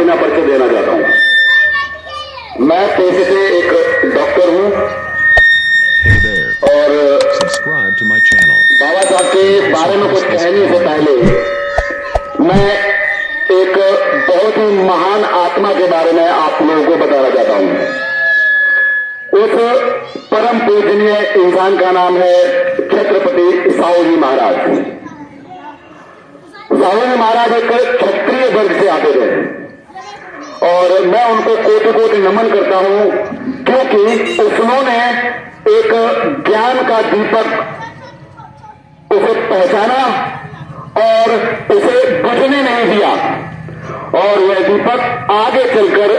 अपना परिचय देना चाहता हूं। मैं पेशे से एक डॉक्टर हूं और बाबा साहब के बारे में कुछ कहने से पहले मैं एक बहुत ही महान आत्मा के बारे में आप लोगों को बताना चाहता हूं। उस परम पूजनीय इंसान का नाम है छत्रपति साहू जी महाराज। साहू जी महाराज एक क्षत्रिय वर्ग से आते थे और मैं उनको कोटि कोटि नमन करता हूं, क्योंकि उन्होंने एक ज्ञान का दीपक उसे पहचाना और उसे बुझने नहीं दिया, और वह दीपक आगे चलकर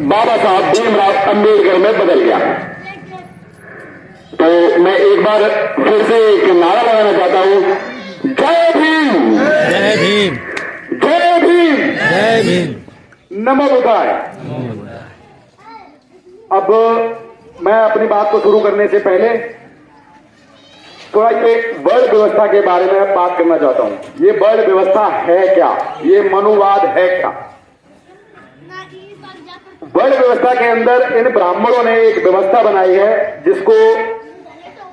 बाबा साहब भीमराव अंबेडकर में बदल गया। तो मैं एक बार फिर से एक नारा लगाना चाहता हूं, जय भीम, जय भीम, जय भीम, जय भीम, नमो बुद्धाय। अब मैं अपनी बात को शुरू करने से पहले थोड़ा ये वर्ण व्यवस्था के बारे में बात करना चाहता हूं। ये वर्ण व्यवस्था है क्या, ये मनुवाद है क्या? वर्ण व्यवस्था के अंदर इन ब्राह्मणों ने एक व्यवस्था बनाई है जिसको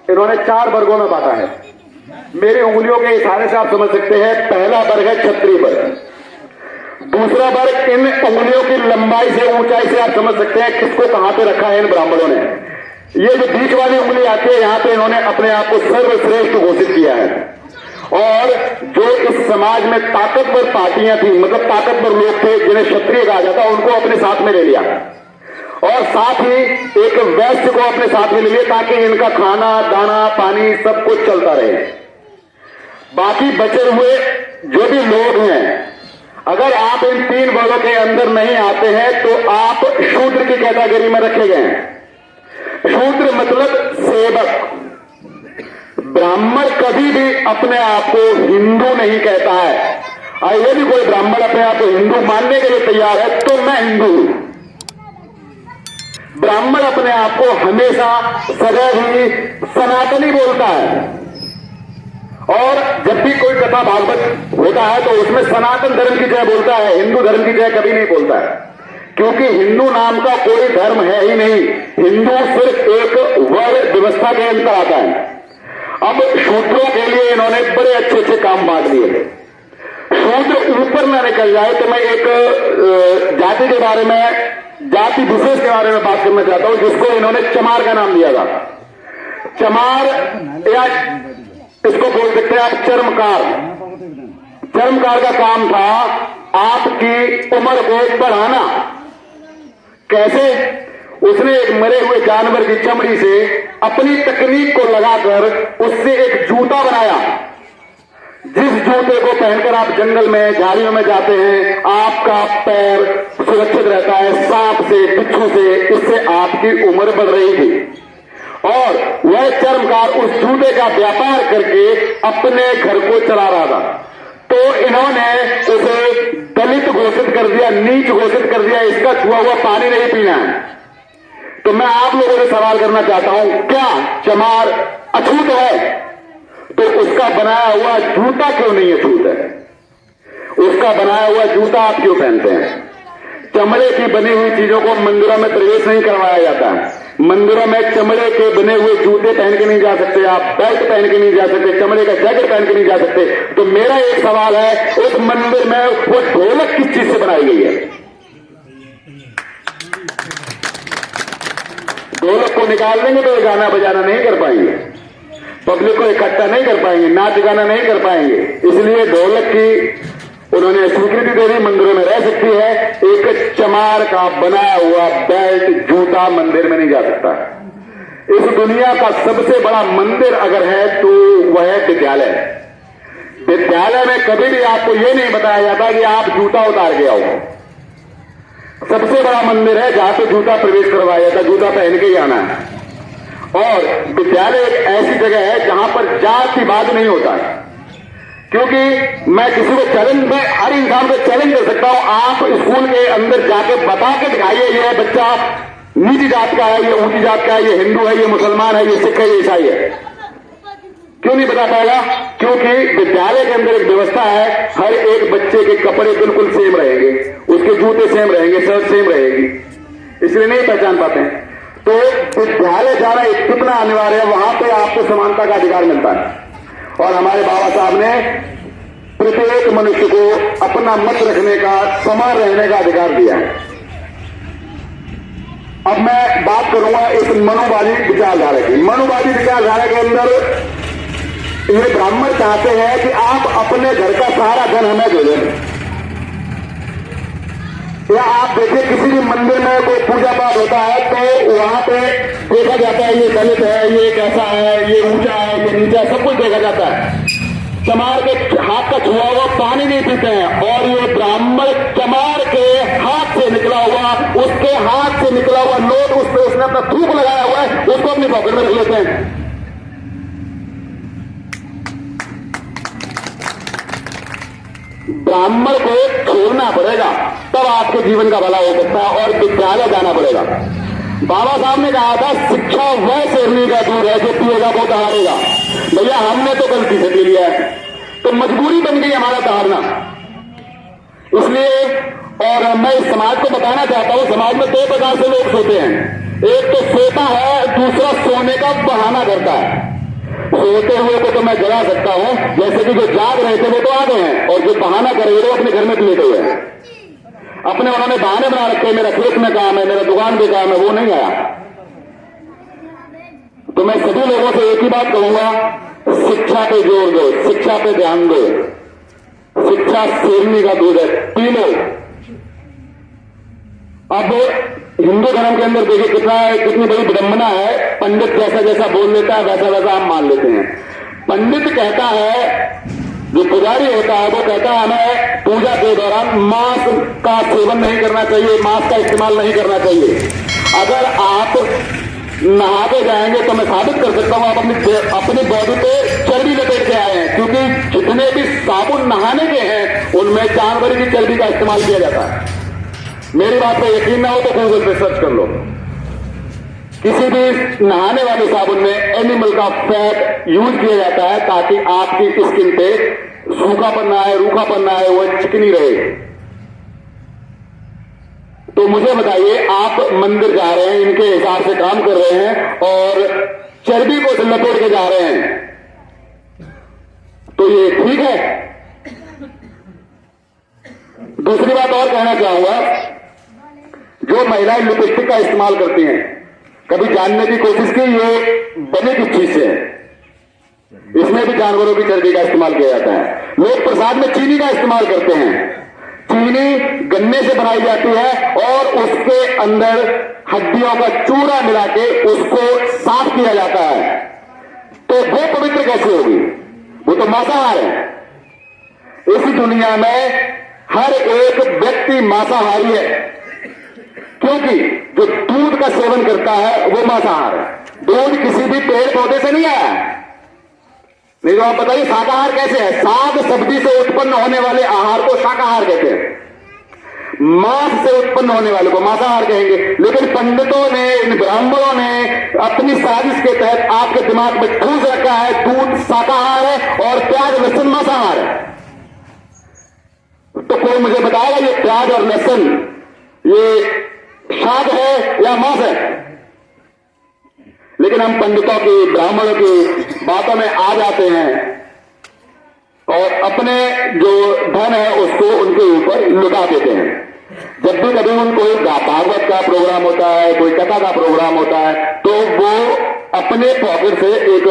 इन्होंने 4 वर्गों में बांटा है। मेरी उंगलियों के इशारे से आप समझ सकते हैं। पहला वर्ग है क्षत्रिय वर्ग, दूसरा वर्ग इन उंगलियों की लंबाई से ऊंचाई से आप समझ सकते हैं किसको कहां पे रखा है इन ब्राह्मणों ने। ये जो बीच वाली उंगली आती है, यहां पे इन्होंने अपने आप को सर्वश्रेष्ठ घोषित किया है। और जो इस समाज में ताकतवर पार्टियां थी, मतलब ताकतवर लोग थे जिन्हें क्षत्रिय कहा जाता, उनको अपने साथ में ले लिया और साथ ही एक वैश्य को अपने साथ में ले लिया ताकि इनका खाना दाना पानी सब कुछ चलता रहे। बाकी बचे हुए जो भी लोग हैं, अगर आप इन 3 वर्गों के अंदर नहीं आते हैं तो आप शूद्र की कैटेगरी में रखे गए हैं। शूद्र मतलब सेवक। ब्राह्मण कभी भी अपने आप को हिंदू नहीं कहता है, और यदि कोई ब्राह्मण अपने आप को हिंदू मानने के लिए तैयार है तो मैं हिंदू हूं। ब्राह्मण अपने आप को हमेशा सदैव ही सनातनी बोलता है, और जब भी कोई कथा भागवत होता है तो उसमें सनातन धर्म की जय बोलता है, हिंदू धर्म की जय कभी नहीं बोलता है, क्योंकि हिंदू नाम का कोई धर्म है ही नहीं। हिंदू सिर्फ एक वर्ण व्यवस्था के अंदर आता है। अब शूद्रों के लिए इन्होंने बड़े अच्छे अच्छे काम बांट दिए। शूद्र ऊपर न निकल जाए तो मैं एक जाति के बारे में, जाति विशेष के बारे में बात करना चाहता हूं, जिसको इन्होंने चमार का नाम दिया था। चमार या इसको बोल सकते हैं आप चर्मकार। चर्मकार का काम था आपकी उम्र को बढ़ाना। कैसे? उसने एक मरे हुए जानवर की चमड़ी से अपनी तकनीक को लगाकर उससे एक जूता बनाया, जिस जूते को पहनकर आप जंगल में झाड़ियों में जाते हैं, आपका पैर सुरक्षित रहता है सांप से, बिच्छू से। इससे आपकी उम्र बढ़ रही थी और वह चर्मकार उस जूते का व्यापार करके अपने घर को चला रहा था। तो इन्होंने उसे दलित घोषित कर दिया, नीच घोषित कर दिया, इसका छुआ हुआ पानी नहीं पीना है। तो मैं आप लोगों से सवाल करना चाहता हूं, क्या चमार अछूत है? तो उसका बनाया हुआ जूता क्यों नहीं अछूत है? उसका बनाया हुआ जूता आप क्यों पहनते हैं? चमड़े की बनी हुई चीजों को मंदिरों में प्रवेश नहीं करवाया जाता है। मंदिरों में चमड़े के बने हुए जूते पहन के नहीं जा सकते, आप बेल्ट पहन के नहीं जा सकते, चमड़े का जैकेट पहन के नहीं जा सकते। तो मेरा एक सवाल है, उस मंदिर में वो ढोलक किस चीज से बनाई गई है? ढोलक को निकाल देंगे तो गाना बजाना नहीं कर पाएंगे, पब्लिक को इकट्ठा नहीं कर पाएंगे, नाच गाना नहीं कर पाएंगे। इसलिए ढोलक की उन्होंने स्वीकृति दे दी, मंदिरों में रह सकती है। एक चमार का बनाया हुआ बेल्ट जूता मंदिर में नहीं जा सकता। इस दुनिया का सबसे बड़ा मंदिर अगर है तो वह है विद्यालय। विद्यालय में कभी भी आपको यह नहीं बताया जाता कि आप जूता उतार के आओ। सबसे बड़ा मंदिर है जहां पे जूता प्रवेश करवाया जाता, जूता पहन के ही आना है। और विद्यालय एक ऐसी जगह है जहां पर जातिवाद नहीं होता है, क्योंकि मैं किसी को चैलेंज में, हर इंसान को चैलेंज कर सकता हूं। आप स्कूल के अंदर जाके बता के दिखाइए, ये बच्चा नीची जात का है, ये ऊंची जात का है, ये हिंदू है, ये मुसलमान है, ये सिख है, ये ईसाई है। क्यों नहीं बता पाएगा? क्योंकि विद्यालय के अंदर एक व्यवस्था है, हर एक बच्चे के कपड़े बिल्कुल सेम रहेंगे, उसके जूते सेम रहेंगे, शर्ट सेम रहेगी, इसलिए नहीं पहचान पाते हैं। तो विद्यालय जाना कितना अनिवार्य है, वहां पे आपको समानता का अधिकार मिलता है। और हमारे बाबा साहब ने प्रत्येक मनुष्य को अपना मत रखने का, समान रहने का अधिकार दिया है। अब मैं बात करूंगा इस मनुवादी विचारधारा की। मनुवादी विचारधारा के अंदर ये ब्राह्मण चाहते हैं कि आप अपने घर का सारा धन हमें दे दें, या आप देखिए किसी भी मंदिर में कोई पूजा पाठ होता है तो वहां पे देखा जाता है ये दलित है, ये कैसा है, ये ऊंचा है, ये नीचा है, सब कुछ देखा जाता है। चमार के हाथ का छुआ हुआ पानी नहीं पीते हैं, और ये ब्राह्मण चमार के हाथ से निकला हुआ, उसके हाथ से निकला हुआ नोट, उस पर उसने अपना थूक लगाया हुआ है, उसको अपनी पॉकेट में रख लेते हैं। ब्राह्मण को छोड़ना पड़ेगा, तब आपके जीवन का भला हो सकता है, और विद्यालय जाना पड़ेगा। बाबा साहब ने कहा था शिक्षा वह शेरनी का दूध है जो पिएगा वो दहाड़ेगा। भैया हमने तो गलती से पी लिया है, तो मजबूरी बन गई हमारा दहाड़ना। इसलिए और मैं इस समाज को बताना चाहता हूं, समाज में दो प्रकार से लोग सोते हैं, एक तो सोता है, दूसरा सोने का बहाना करता है। सोते हुए को तो मैं जगा सकता हूं, जैसे कि जो जाग रहे थे वो तो आ गए हैं, और जो बहाना कर रहे थे वो अपने घर में लेटे हुए हैं। अपने उन्होंने बहाने बना रखे, मेरा खेत में काम है, मेरा दुकान पे काम है, वो नहीं आया। तो मैं सभी लोगों से एक ही बात कहूंगा, शिक्षा पे जोर दो, शिक्षा पे ध्यान दो। शिक्षा शेरनी का दूध है, पी लो। अब हिंदू धर्म के अंदर देखिए कितनी बड़ी विडंबना है, पंडित जैसा जैसा बोल लेता है वैसा वैसा हम मान लेते हैं। पंडित कहता है, जो पुजारी होता है वो कहता है हमें पूजा के दौरान मांस का सेवन नहीं करना चाहिए, मांस का इस्तेमाल नहीं करना चाहिए। अगर आप नहाते जाएंगे तो मैं साबित कर सकता हूं आप अपनी बॉडी पे चर्बी लपेट के आए हैं, क्योंकि जितने भी साबुन नहाने के हैं उनमें जानवर की चर्बी का इस्तेमाल किया जाता है। मेरी बात पे यकीन ना हो तो गूगल पे सर्च कर लो, किसी भी नहाने वाले साबुन में एनिमल का फैट यूज किया जाता है ताकि आपकी स्किन पे सूखापन ना आए, रूखापन ना आए, वो चिकनी रहे। तो मुझे बताइए, आप मंदिर जा रहे हैं, इनके हिसाब से काम कर रहे हैं और चर्बी को लपेट के जा रहे हैं, तो ये ठीक है? दूसरी बात और कहना चाहूंगा, जो महिलाएं लिपस्टिक का इस्तेमाल करती हैं, कभी जानने की कोशिश की ये बने किस चीज से है? इसमें भी जानवरों की चर्बी का इस्तेमाल किया जाता है। लोग प्रसाद में चीनी का इस्तेमाल करते हैं, चीनी गन्ने से बनाई जाती है और उसके अंदर हड्डियों का चूरा मिला के उसको साफ किया जाता है, तो वो पवित्र कैसे होगी? वो तो मांसाहार है। इस दुनिया में हर एक व्यक्ति मांसाहारी है, क्योंकि जो दूध का सेवन करता है वो मांसाहार है। दूध किसी भी पेड़ पौधे से नहीं आया है। नहीं तो आप बताइए शाकाहार कैसे है? साग सब्जी से उत्पन्न होने वाले आहार को शाकाहार कहते हैं, मांस से उत्पन्न होने वाले को मांसाहार कहेंगे। लेकिन पंडितों ने, इन ब्राह्मणों ने अपनी साजिश के तहत आपके दिमाग में ठूस रखा है दूध शाकाहार है और प्याज लहसुन मांसाहार है। तो कोई मुझे बताएगा ये प्याज और लहसुन ये शाक है या मांस है? लेकिन हम पंडितों की, ब्राह्मणों की बातों में आ जाते हैं और अपने जो धन है उसको उनके ऊपर लुटा देते हैं। जब भी कभी उनको भागवत का प्रोग्राम होता है, कोई कथा का प्रोग्राम होता है, तो वो अपने पॉकेट से एक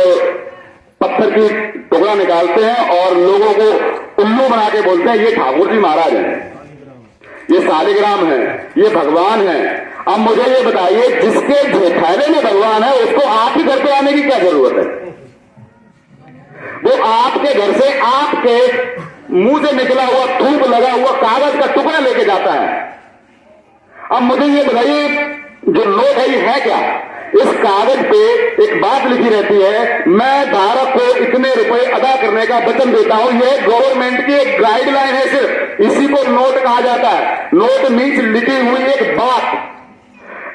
पत्थर की टुकड़ा निकालते हैं और लोगों को उल्लू बना के बोलते हैं ये ठाकुर जी महाराज हैं, ये शालिग्राम है, ये भगवान है। अब मुझे ये बताइए, जिसके थैले में भगवान है उसको आपके घर पे आने की क्या जरूरत है? वो आपके घर से आपके मुंह से निकला हुआ थूक लगा हुआ कागज का टुकड़ा लेके जाता है। अब मुझे ये बताइए, जो नोट है ये है क्या? इस कागज पे एक बात लिखी रहती है, मैं धारक को इतने रुपए अदा करने का वचन देता हूं। यह गवर्नमेंट की एक गाइडलाइन है, सिर्फ इसी को नोट कहा जाता है। नोट मीन्स लिखी हुई एक बात।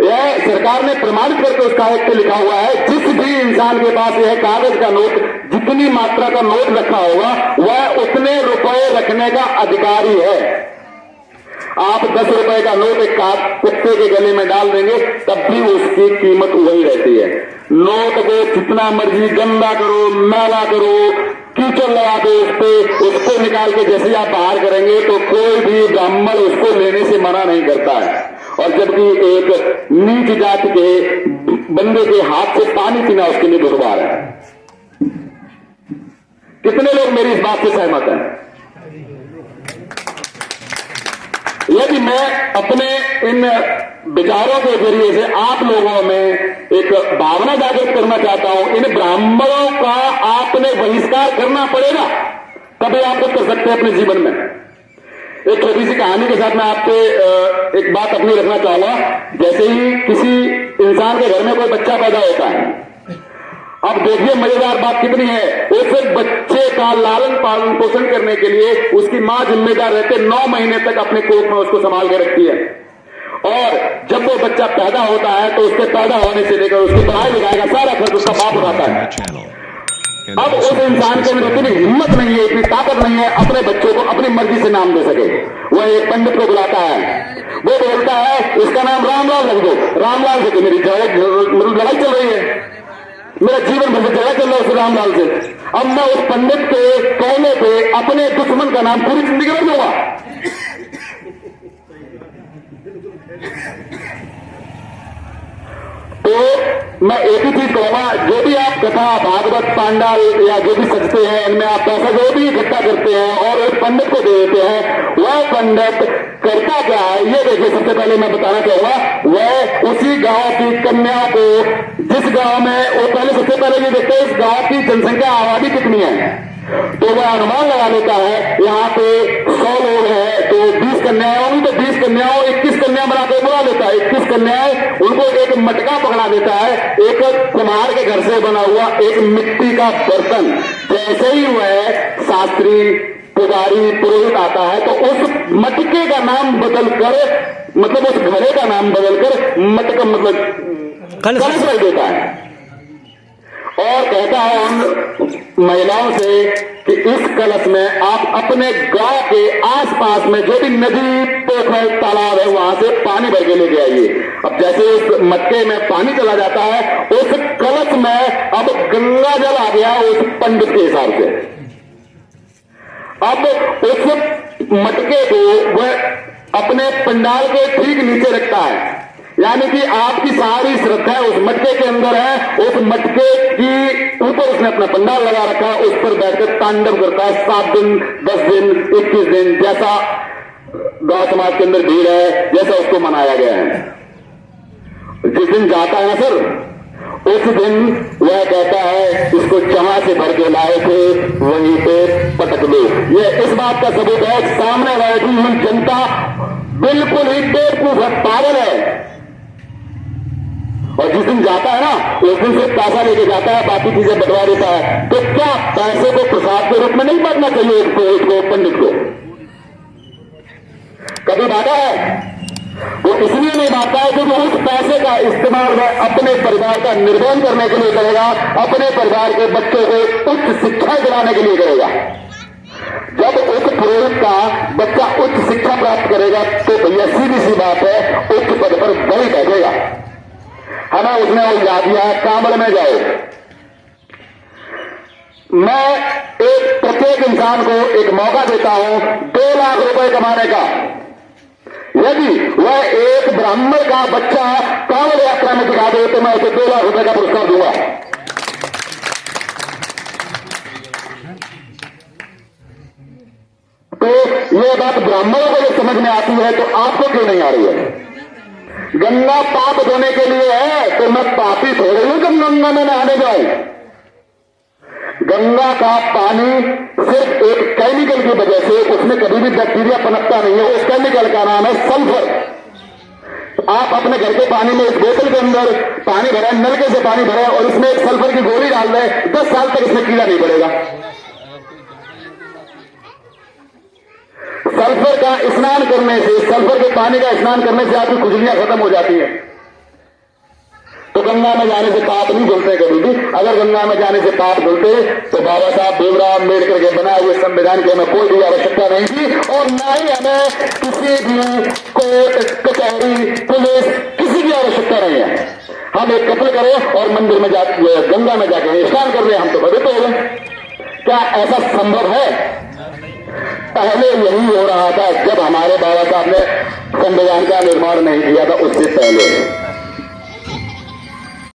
यह सरकार ने प्रमाणित करके उस कागज पे लिखा हुआ है, जिस भी इंसान के पास यह कागज का नोट, जितनी मात्रा का नोट रखा होगा वह उतने रुपए रखने का अधिकारी है। आप 10 रुपए का नोट एक कुत्ते के गले में डाल देंगे तब भी उसकी कीमत वही रहती है। नोट को जितना मर्जी गंदा करो, मैला करो, कीचड़ लगा दो उस पे, उसको निकाल के जैसे आप बाहर करेंगे तो कोई भी ब्राह्मण उसको लेने से मना नहीं करता है। और जबकि एक नीच जाति के बंदे के हाथ से पानी पीना उसके लिए दुश्वार है। कितने लोग मेरी इस बात से सहमत हैं? यदि मैं अपने इन विचारों के जरिए से आप लोगों में एक भावना जागृत करना चाहता हूं, इन ब्राह्मणों का आपने बहिष्कार करना पड़ेगा, तभी आप कुछ कर सकते हैं अपने जीवन में। एक छोटी सी कहानी के साथ मैं आपसे एक बात अपनी रखना चाहूंगा। जैसे ही किसी इंसान के घर में कोई बच्चा पैदा होता है, अब देखिए मजेदार बात कितनी है, उस बच्चे का लालन पालन पोषण करने के लिए उसकी मां जिम्मेदार रहते 9 महीने तक अपने कोख में उसको संभाल के रखती है। और जब वो बच्चा पैदा होता है तो उसके पैदा होने से लेकर उसकी पढ़ाई लिखाई का सारा खर्च उसका बाप उठाता है। अब उस इंसान के अंदर इतनी हिम्मत नहीं है, इतनी ताकत नहीं है अपने बच्चों को अपनी मर्जी से नाम दे सके। वह एक पंडित को बुलाता है, वो बोलता है इसका नाम रामलाल रख दो। रामलाल से मेरी लड़ाई चल रही है, मेरा जीवन भर झगड़ा चल रहा है उस रामलाल से। अब मैं उस पंडित के कहने पे अपने दुश्मन का नाम पूरी जिंदगी रख दूंगा। तो मैं एक ही चीज कहूंगा, जो भी आप कथा भागवत पांडाल या जो भी सजते हैं, इनमें आप पैसा जो भी इकट्ठा करते हैं और उस पंडित को दे देते हैं, वह पंडित करता क्या है ये देखिए। सबसे पहले मैं बताना चाहूंगा, वह उसी गांव की कन्या को, जिस गांव में वो पहले सबसे पहले ये देखते हैं इस गांव की जनसंख्या आबादी कितनी है, तो वह अनुमान लगा लेता है यहाँ पे 100 लोग हैं तो 20 कन्याएं होंगी, तो 20 कन्याओं 21 कन्या बना के बुला लेता है। 21 कन्याएं, उनको एक मटका पकड़ा देता है, एक कुम्हार के घर से बना हुआ एक मिट्टी का बर्तन। जैसे ही वह शास्त्री पुजारी पुरोहित आता है तो उस मटके का नाम बदलकर, मतलब उस घड़े का नाम बदलकर मटका मतलब कलश रख देता है और कहता है उन महिलाओं से कि इस कलश में आप अपने गांव के आसपास में जो भी नदी, पोखर, तालाब है वहां से पानी भर के लेके आइए। अब जैसे उस मटके में पानी चला जाता है, उस कलश में अब गंगा जल आ गया उस पंडित के हिसाब से। अब उस मटके को वह अपने पंडाल के ठीक नीचे रखता है, यानी कि आपकी सारी श्रद्धा उस मटके के अंदर है। उस मटके की ऊपर उसने अपना पंडाल लगा रखा है, उस पर बैठकर तांडव करता है 7 दिन, 10 दिन, 21 दिन, जैसा गांव समाज के अंदर भीड़ है, जैसा उसको मनाया गया है। जिस दिन जाता है ना सर, उस दिन वह कहता है इसको जहां से भर के लाए थे वहीं पे पटक दो। यह इस बात का सबूत है, सामने बैठी हुई जनता बिल्कुल ही बेवकूफ है, पागल है। और जिस दिन जाता है ना, उस दिन सिर्फ पैसा लेके जाता है, बाकी चीजें बंटवा देता है। तो क्या पैसे को प्रसाद के रूप में नहीं बांटना चाहिए इसको पंडित को? कभी बांटा है? वो इसलिए नहीं बांटता है क्योंकि उस पैसे का इस्तेमाल वह अपने परिवार का निर्वहन करने के लिए करेगा, अपने परिवार के बच्चों को उच्च शिक्षा दिलाने के लिए करेगा। जब उस पुरोहित का बच्चा उच्च शिक्षा प्राप्त करेगा तो भैया सीधी सी बात है, उच्च पद पर वही बैठेगा। हमें उसने वो याद दिया है, कांवड़ में जाओ। मैं एक प्रत्येक इंसान को एक मौका देता हूं 2 लाख रुपए कमाने का। यदि वह एक ब्राह्मण का बच्चा कांवड़ यात्रा में दिखा दे तो मैं उसे 2 लाख रुपए का पुरस्कार दूंगा। तो यह बात ब्राह्मणों को जब समझ में आती है तो आपको क्यों नहीं आ रही है? गंगा पाप धोने के लिए है, तो मैं पापी थोड़े हूं जब गंगा में नहाने जाऊं। गंगा का पानी सिर्फ एक केमिकल की वजह से, उसमें कभी भी बैक्टीरिया पनपता नहीं है, उस केमिकल का नाम है सल्फर। आप अपने घर के पानी में इस बोतल के अंदर पानी भरें, नलके से पानी भरें और इसमें एक सल्फर की गोली डाल दें, 10 साल तक इसमें कीड़ा नहीं पड़ेगा। सल्फर का स्नान करने से, सल्फर के पानी का स्नान करने से आपकी खुजलियां खत्म हो जाती है। तो गंगा में जाने से पाप नहीं धुलते कभी भी। अगर गंगा में जाने से पाप धुलते तो बाबा साहब भीमराव अम्बेडकर के बनाए हुए संविधान की हमें कोई भी आवश्यकता नहीं थी और ना ही हमें किसी भी कोर्ट कचहरी पुलिस किसी की आवश्यकता नहीं है। हम एक कत्ल करें और मंदिर में जाके गंगा में जाके स्नान कर रहे हम तो पवित्र हो गए। क्या ऐसा संभव है? पहले यही हो रहा था जब हमारे बाबा साहब ने संविधान का निर्माण नहीं किया था, उससे पहले।